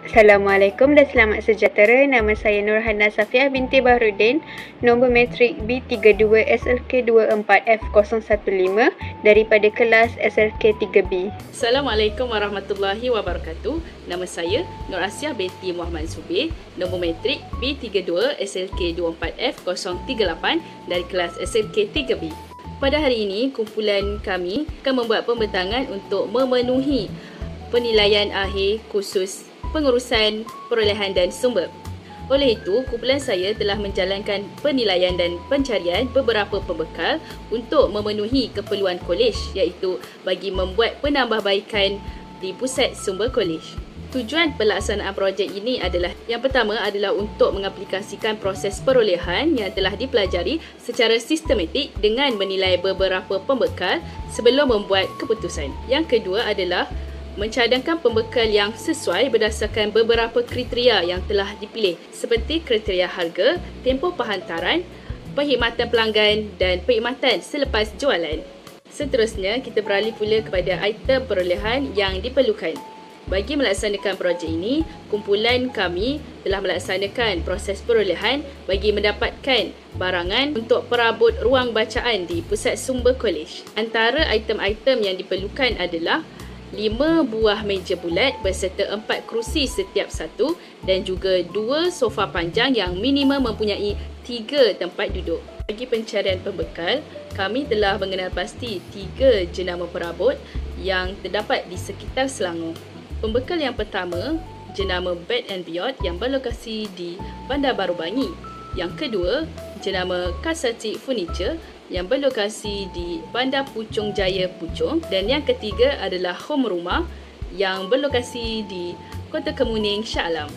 Assalamualaikum dan selamat sejahtera. Nama saya Nurhana Safiah binti Bahrudin, nombor matrik B32 SLK 24F015 daripada kelas SLK 3B. Assalamualaikum warahmatullahi wabarakatuh. Nama saya Nur Asiah binti Muhammad Zubir, nombor matrik B32 SLK 24F038 dari kelas SLK 3B. Pada hari ini, kumpulan kami akan membuat pembentangan untuk memenuhi penilaian akhir khusus pengurusan perolehan dan sumber. Oleh itu, kumpulan saya telah menjalankan penilaian dan pencarian beberapa pembekal untuk memenuhi keperluan kolej, iaitu bagi membuat penambahbaikan di pusat sumber kolej. Tujuan pelaksanaan projek ini adalah, yang pertama adalah untuk mengaplikasikan proses perolehan yang telah dipelajari secara sistematik dengan menilai beberapa pembekal sebelum membuat keputusan. Yang kedua adalah mencadangkan pembekal yang sesuai berdasarkan beberapa kriteria yang telah dipilih, seperti kriteria harga, tempoh penghantaran, perkhidmatan pelanggan dan perkhidmatan selepas jualan. Seterusnya, kita beralih pula kepada item perolehan yang diperlukan. Bagi melaksanakan projek ini, kumpulan kami telah melaksanakan proses perolehan bagi mendapatkan barangan untuk perabot ruang bacaan di pusat sumber kolej. Antara item-item yang diperlukan adalah 5 buah meja bulat berserta 4 kerusi setiap satu dan juga 2 sofa panjang yang minimum mempunyai 3 tempat duduk. Bagi pencarian pembekal, kami telah mengenal pasti 3 jenama perabot yang terdapat di sekitar Selangor. Pembekal yang pertama, jenama Bed and Beyond yang berlokasi di Bandar Baru Bangi. Yang kedua, jenama Kasati Furniture yang berlokasi di Bandar Puchong Jaya, Puchong. Dan yang ketiga adalah Home Rumah yang berlokasi di Kota Kemuning, Shah Alam.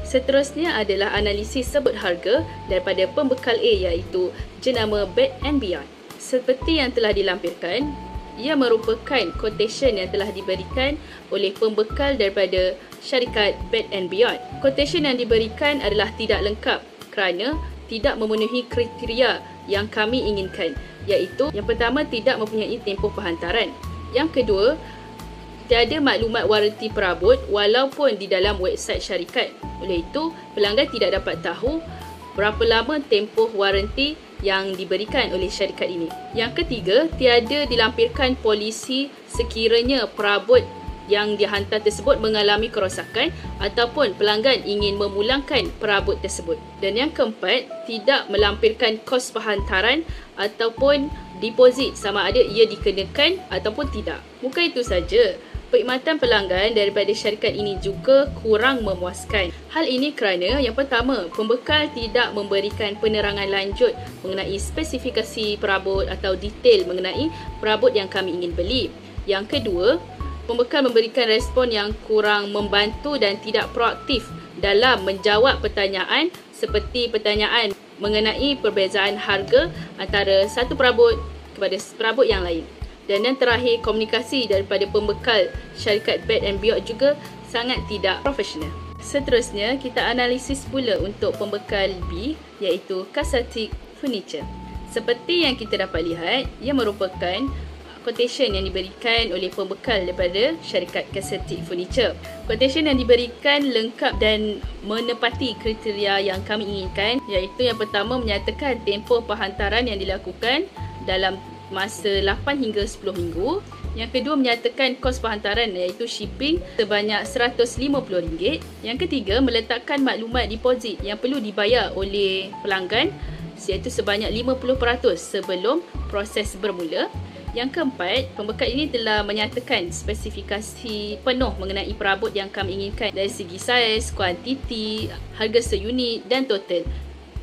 Seterusnya adalah analisis sebut harga daripada pembekal A, iaitu jenama Bed and Beyond. Seperti yang telah dilampirkan, ia merupakan quotation yang telah diberikan oleh pembekal daripada syarikat Bed and Beyond. Quotation yang diberikan adalah tidak lengkap kerana tidak memenuhi kriteria yang kami inginkan, iaitu yang pertama tidak mempunyai tempoh penghantaran. Yang kedua, tiada maklumat waranti perabot walaupun di dalam website syarikat. Oleh itu, pelanggan tidak dapat tahu berapa lama tempoh waranti yang diberikan oleh syarikat ini. Yang ketiga, tiada dilampirkan polisi sekiranya perabot yang dihantar tersebut mengalami kerosakan ataupun pelanggan ingin memulangkan perabot tersebut. Dan yang keempat, tidak melampirkan kos penghantaran ataupun deposit sama ada ia dikenakan ataupun tidak. Bukan itu saja, perkhidmatan pelanggan daripada syarikat ini juga kurang memuaskan. Hal ini kerana yang pertama, pembekal tidak memberikan penerangan lanjut mengenai spesifikasi perabot atau detail mengenai perabot yang kami ingin beli. Yang kedua, pembekal memberikan respon yang kurang membantu dan tidak proaktif dalam menjawab pertanyaan seperti pertanyaan mengenai perbezaan harga antara satu perabot kepada perabot yang lain. Dan yang terakhir, komunikasi daripada pembekal syarikat Bed and Beyond juga sangat tidak profesional. Seterusnya, kita analisis pula untuk pembekal B, iaitu Kasati Furniture. Seperti yang kita dapat lihat, ia merupakan quotation yang diberikan oleh pembekal daripada syarikat Kasati Furniture. Quotation yang diberikan lengkap dan menepati kriteria yang kami inginkan, iaitu yang pertama menyatakan tempoh penghantaran yang dilakukan dalam masa 8 hingga 10 minggu. Yang kedua, menyatakan kos penghantaran iaitu shipping sebanyak RM150. Yang ketiga, meletakkan maklumat deposit yang perlu dibayar oleh pelanggan iaitu sebanyak 50% sebelum proses bermula. Yang keempat, pembekal ini telah menyatakan spesifikasi penuh mengenai perabot yang kami inginkan dari segi saiz, kuantiti, harga seunit dan total.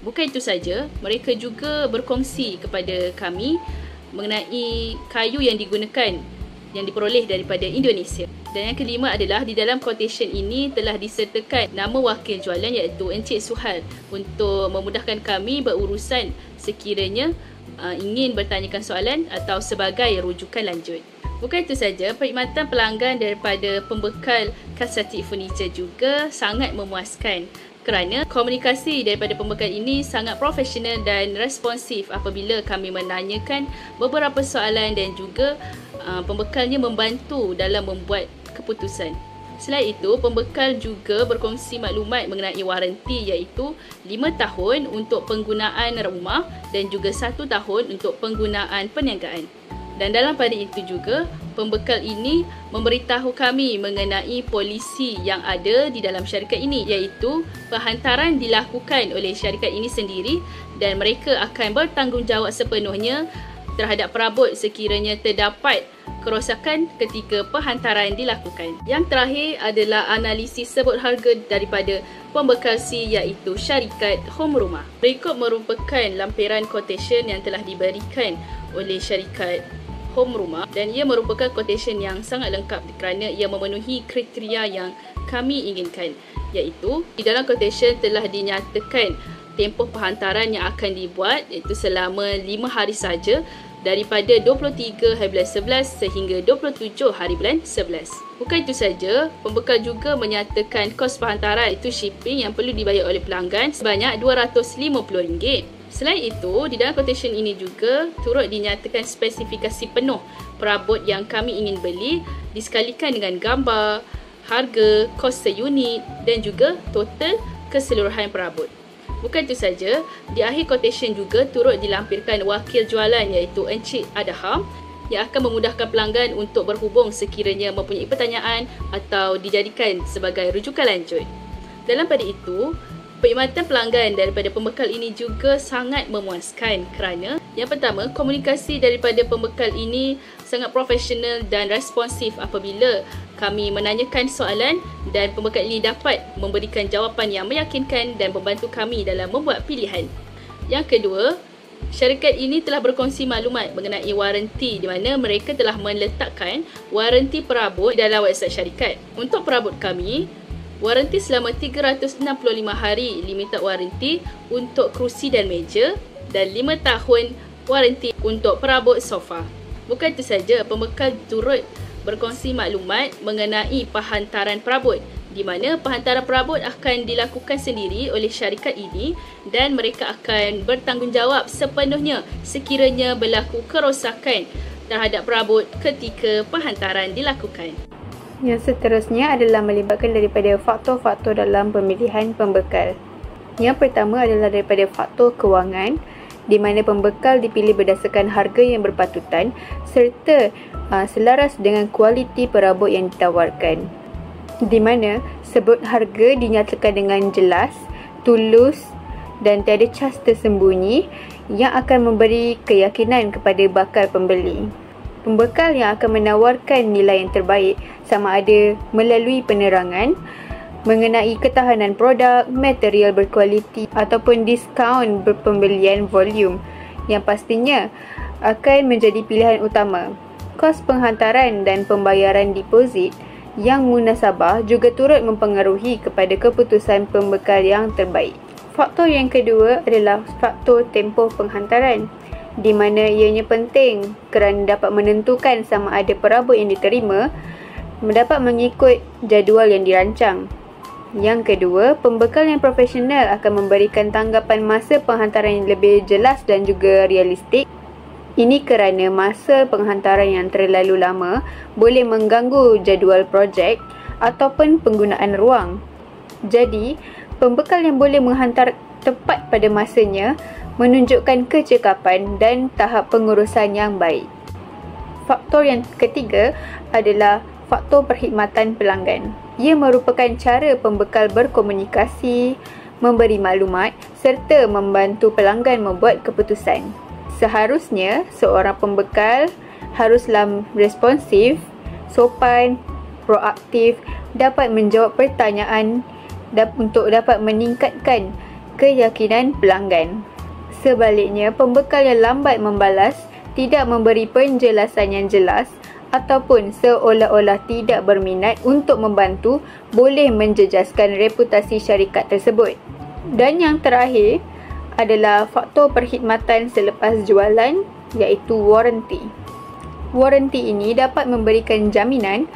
Bukan itu saja, mereka juga berkongsi kepada kami mengenai kayu yang digunakan yang diperoleh daripada Indonesia. Dan yang kelima adalah di dalam quotation ini telah disertakan nama wakil jualan iaitu Encik Suhal untuk memudahkan kami berurusan sekiranya ingin bertanyakan soalan atau sebagai rujukan lanjut. Bukan itu saja, perkhidmatan pelanggan daripada pembekal Kasati Furniture juga sangat memuaskan kerana komunikasi daripada pembekal ini sangat profesional dan responsif apabila kami menanyakan beberapa soalan dan juga pembekalnya membantu dalam membuat keputusan. Selain itu, pembekal juga berkongsi maklumat mengenai waranti iaitu 5 tahun untuk penggunaan rumah dan juga 1 tahun untuk penggunaan perniagaan. Dan dalam pada itu juga, pembekal ini memberitahu kami mengenai polisi yang ada di dalam syarikat ini iaitu penghantaran dilakukan oleh syarikat ini sendiri dan mereka akan bertanggungjawab sepenuhnya terhadap perabot sekiranya terdapat kerosakan ketika penghantaran dilakukan. Yang terakhir adalah analisis sebut harga daripada pembekal C iaitu syarikat home rumah. Berikut merupakan lampiran quotation yang telah diberikan oleh syarikat home rumah dan ia merupakan quotation yang sangat lengkap kerana ia memenuhi kriteria yang kami inginkan, iaitu di dalam quotation telah dinyatakan tempoh penghantaran yang akan dibuat iaitu selama 5 hari saja daripada 23 hari bulan 11 sehingga 27 hari bulan 11. Bukan itu saja, pembekal juga menyatakan kos penghantaran iaitu shipping yang perlu dibayar oleh pelanggan sebanyak RM250. Selain itu, di dalam quotation ini juga turut dinyatakan spesifikasi penuh perabot yang kami ingin beli disekalikan dengan gambar, harga, kos seunit dan juga total keseluruhan perabot. Bukan itu saja, di akhir quotation juga turut dilampirkan wakil jualan iaitu Encik Adham yang akan memudahkan pelanggan untuk berhubung sekiranya mempunyai pertanyaan atau dijadikan sebagai rujukan lanjut. Dalam pada itu, perkhidmatan pelanggan daripada pembekal ini juga sangat memuaskan kerana yang pertama, komunikasi daripada pembekal ini sangat profesional dan responsif apabila kami menanyakan soalan dan pembekal ini dapat memberikan jawapan yang meyakinkan dan membantu kami dalam membuat pilihan. Yang kedua, syarikat ini telah berkongsi maklumat mengenai waranti di mana mereka telah meletakkan waranti perabot dalam website syarikat. Untuk perabot kami, waranti selama 365 hari limited waranti untuk kerusi dan meja dan 5 tahun waranti untuk perabot sofa. Bukan itu saja, pembekal turut berkongsi maklumat mengenai penghantaran perabot di mana penghantaran perabot akan dilakukan sendiri oleh syarikat ini dan mereka akan bertanggungjawab sepenuhnya sekiranya berlaku kerosakan terhadap perabot ketika penghantaran dilakukan. Yang seterusnya adalah melibatkan daripada faktor-faktor dalam pemilihan pembekal. Yang pertama adalah daripada faktor kewangan di mana pembekal dipilih berdasarkan harga yang berpatutan serta selaras dengan kualiti perabot yang ditawarkan. Di mana sebut harga dinyatakan dengan jelas, tulus dan tiada cas tersembunyi yang akan memberi keyakinan kepada bakal pembeli. Pembekal yang akan menawarkan nilai yang terbaik sama ada melalui penerangan, mengenai ketahanan produk, material berkualiti ataupun diskaun berpembelian volume yang pastinya akan menjadi pilihan utama. Kos penghantaran dan pembayaran deposit yang munasabah juga turut mempengaruhi kepada keputusan pembekal yang terbaik. Faktor yang kedua adalah faktor tempoh penghantaran di mana ianya penting kerana dapat menentukan sama ada perabot yang diterima dapat mengikut jadual yang dirancang. Yang kedua, pembekal yang profesional akan memberikan tanggapan masa penghantaran yang lebih jelas dan juga realistik. Ini kerana masa penghantaran yang terlalu lama boleh mengganggu jadual projek ataupun penggunaan ruang. Jadi, pembekal yang boleh menghantar tepat pada masanya menunjukkan kecekapan dan tahap pengurusan yang baik. Faktor yang ketiga adalah faktor perkhidmatan pelanggan. Ia merupakan cara pembekal berkomunikasi, memberi maklumat serta membantu pelanggan membuat keputusan. Seharusnya seorang pembekal haruslah responsif, sopan, proaktif, dapat menjawab pertanyaan untuk dapat meningkatkan keyakinan pelanggan. Sebaliknya, pembekal yang lambat membalas, tidak memberi penjelasan yang jelas ataupun seolah-olah tidak berminat untuk membantu boleh menjejaskan reputasi syarikat tersebut. Dan yang terakhir adalah faktor perkhidmatan selepas jualan iaitu waranti. Waranti ini dapat memberikan jaminan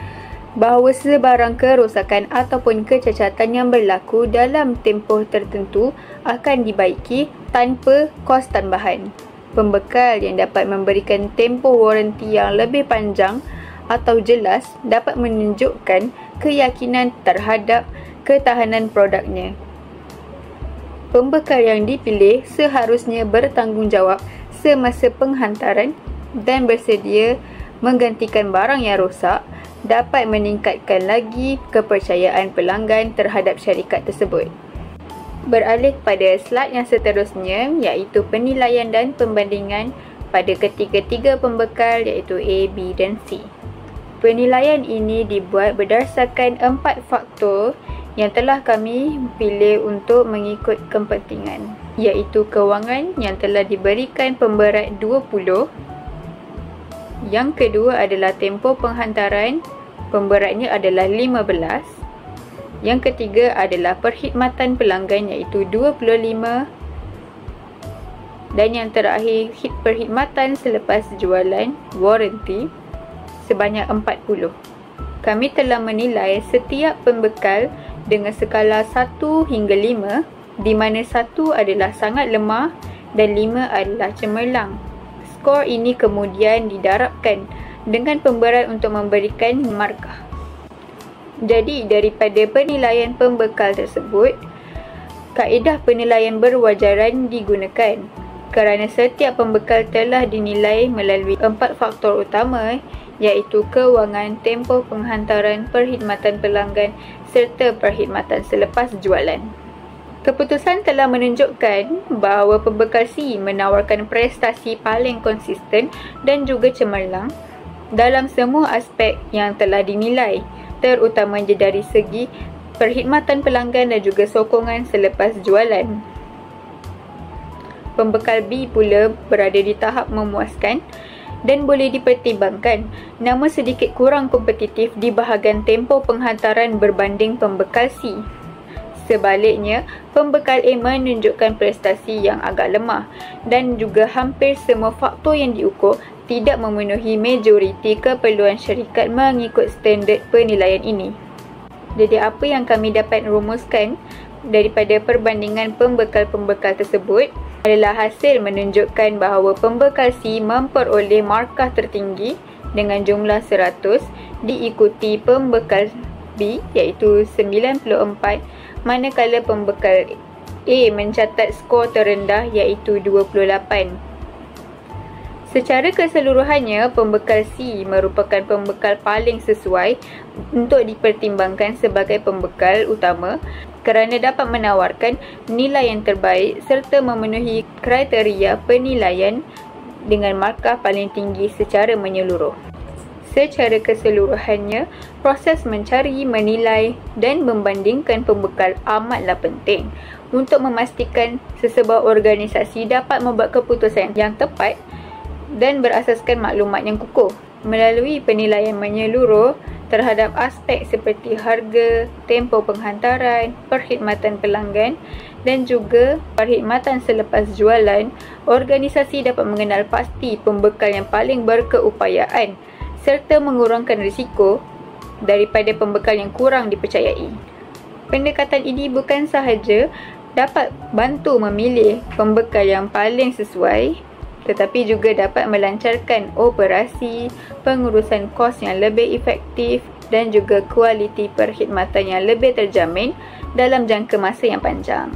bahawa sebarang kerosakan ataupun kecacatan yang berlaku dalam tempoh tertentu akan dibaiki tanpa kos tambahan. Pembekal yang dapat memberikan tempoh waranti yang lebih panjang atau jelas dapat menunjukkan keyakinan terhadap ketahanan produknya. Pembekal yang dipilih seharusnya bertanggungjawab semasa penghantaran dan bersedia menggantikan barang yang rosak, dapat meningkatkan lagi kepercayaan pelanggan terhadap syarikat tersebut. Beralih pada slide yang seterusnya, iaitu penilaian dan pembandingan pada ketiga-tiga pembekal iaitu A, B dan C. Penilaian ini dibuat berdasarkan 4 faktor yang telah kami pilih untuk mengikut kepentingan, iaitu kewangan yang telah diberikan pemberat 20. Yang kedua adalah tempoh penghantaran, pemberatnya adalah 15. Yang ketiga adalah perkhidmatan pelanggan iaitu 25. Dan yang terakhir, perkhidmatan selepas jualan, warranty, sebanyak 40. Kami telah menilai setiap pembekal dengan skala 1 hingga 5, di mana 1 adalah sangat lemah dan 5 adalah cemerlang. Skor ini kemudian didarabkan dengan pemberat untuk memberikan markah. Jadi, daripada penilaian pembekal tersebut, kaedah penilaian berwajaran digunakan kerana setiap pembekal telah dinilai melalui 4 faktor utama iaitu kewangan, tempoh penghantaran, perkhidmatan pelanggan serta perkhidmatan selepas jualan. Keputusan telah menunjukkan bahawa pembekal C menawarkan prestasi paling konsisten dan juga cemerlang dalam semua aspek yang telah dinilai, terutamanya dari segi perkhidmatan pelanggan dan juga sokongan selepas jualan. Pembekal B pula berada di tahap memuaskan dan boleh dipertimbangkan, namun sedikit kurang kompetitif di bahagian tempoh penghantaran berbanding pembekal C. Sebaliknya, pembekal A menunjukkan prestasi yang agak lemah dan juga hampir semua faktor yang diukur tidak memenuhi majoriti keperluan syarikat mengikut standard penilaian ini. Jadi apa yang kami dapat rumuskan daripada perbandingan pembekal-pembekal tersebut adalah hasil menunjukkan bahawa pembekal C memperoleh markah tertinggi dengan jumlah 100, diikuti pembekal B iaitu 94, manakala pembekal A mencatat skor terendah iaitu 28. Secara keseluruhannya, pembekal C merupakan pembekal paling sesuai untuk dipertimbangkan sebagai pembekal utama kerana dapat menawarkan nilai yang terbaik serta memenuhi kriteria penilaian dengan markah paling tinggi secara menyeluruh. Secara keseluruhannya, proses mencari, menilai dan membandingkan pembekal amatlah penting untuk memastikan sesebuah organisasi dapat membuat keputusan yang tepat dan berasaskan maklumat yang kukuh. Melalui penilaian menyeluruh terhadap aspek seperti harga, tempoh penghantaran, perkhidmatan pelanggan dan juga perkhidmatan selepas jualan, organisasi dapat mengenal pasti pembekal yang paling berkeupayaan serta mengurangkan risiko daripada pembekal yang kurang dipercayai. Pendekatan ini bukan sahaja dapat bantu memilih pembekal yang paling sesuai, tetapi juga dapat melancarkan operasi, pengurusan kos yang lebih efektif dan juga kualiti perkhidmatan yang lebih terjamin dalam jangka masa yang panjang.